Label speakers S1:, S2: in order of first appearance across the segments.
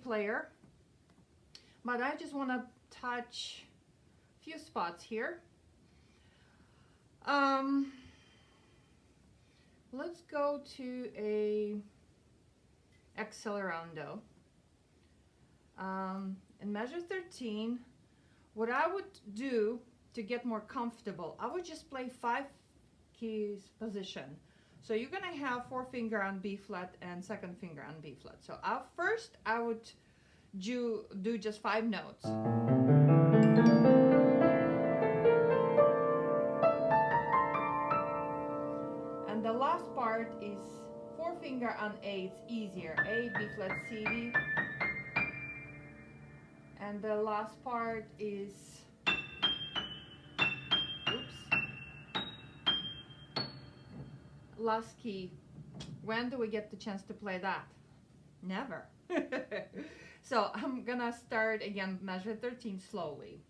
S1: player, but I just want to touch a few spots here. Let's go to a accelerando. In measure 13, what I would do to get more comfortable, I would just play 5 keys position. So you're gonna have 4 finger on B flat and 2nd finger on B flat. So first I would do just 5 notes. And the last part is 4 finger on A, it's easier. A, B flat, C, D. And the last part is, last key. When do we get the chance to play that? Never. So I'm gonna start again, measure 13 slowly.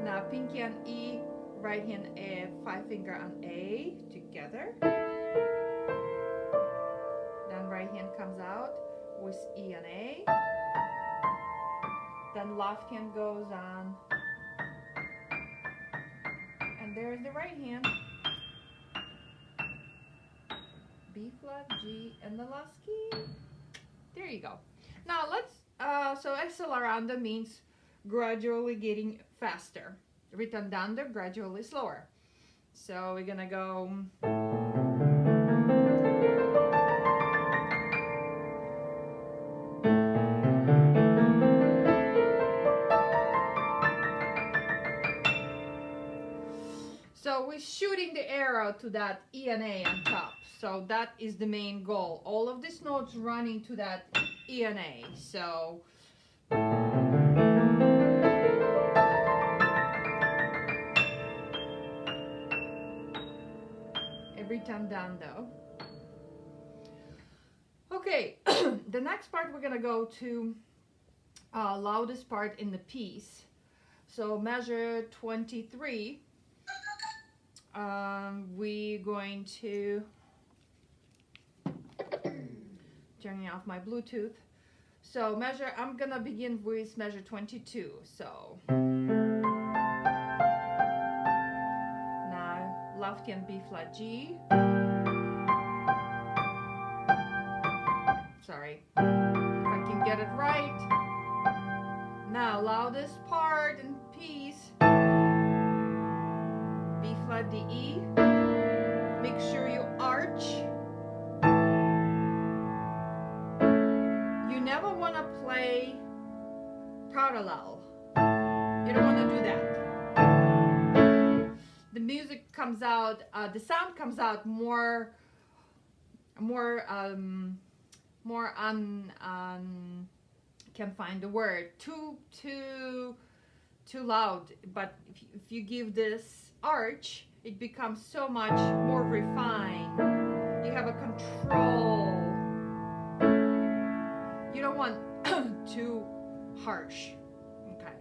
S1: Now pinky on E, right hand A, 5 finger on A together. Then right hand comes out with E on A. Then left hand goes on. And there's the right hand. B flat, G, and the last key. There you go. Now let's, so accelerando means gradually getting faster. Ritardando, gradually slower. So we're gonna go. So we're shooting the arrow to that E and A on top. So that is the main goal. All of these notes running to that E and A. So every time down though. Okay, the next part we're gonna go to loudest part in the piece. So measure 23. We're going to turning off my Bluetooth. So I'm gonna begin with measure 22. So now left hand B flat G. Sorry, if I can get it right. Now loudest part and piece. B flat D E. Make sure you arch. You never want to play parallel. You don't want to do that. The music comes out, the sound comes out more can't find the word, too loud. But if you give this arch, it becomes so much more refined. You have a control. You don't want too harsh. Okay.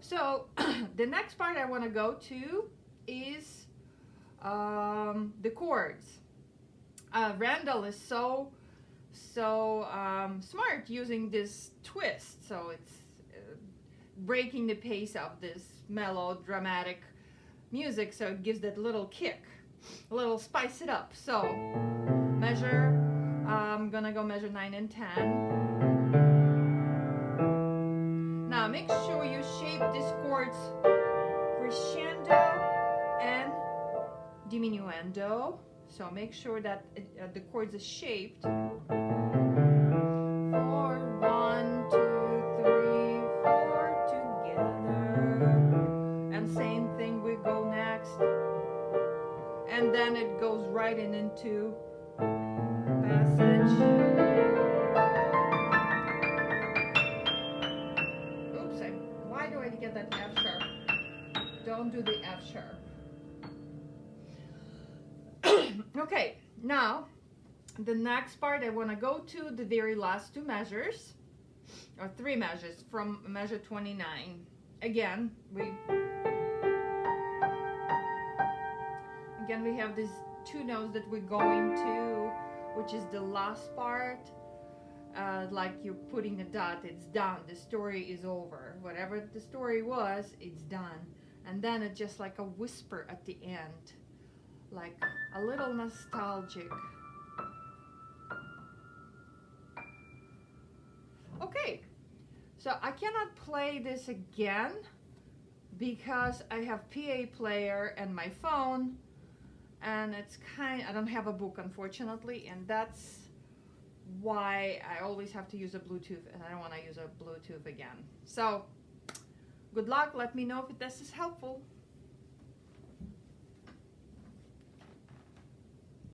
S1: So the next part I want to go to is the chords. Randall is so smart using this twist. So it's breaking the pace of this mellow, dramatic music. So it gives that little kick, a little spice it up. So measure, I'm gonna go measure 9 and 10. Now make sure you shape these chords crescendo and diminuendo. So make sure that the chords are shaped. 4, 1, 2, 3, 4 together. And same thing we go next. And then it goes right into passage. Oops, why do I get that F sharp? Don't do the F sharp. Okay, now the next part I want to go to the very last 2 measures, or 3 measures from measure 29. Again we have this two notes that we're going to, which is the last part. Like you're putting a dot, it's done, the story is over. Whatever the story was, it's done. And then it's just like a whisper at the end, like a little nostalgic. Okay, so I cannot play this again because I have PA player and my phone, and it's I don't have a book, unfortunately, and that's why I always have to use a Bluetooth, and I don't want to use a Bluetooth again. So good luck. Let me know if this is helpful.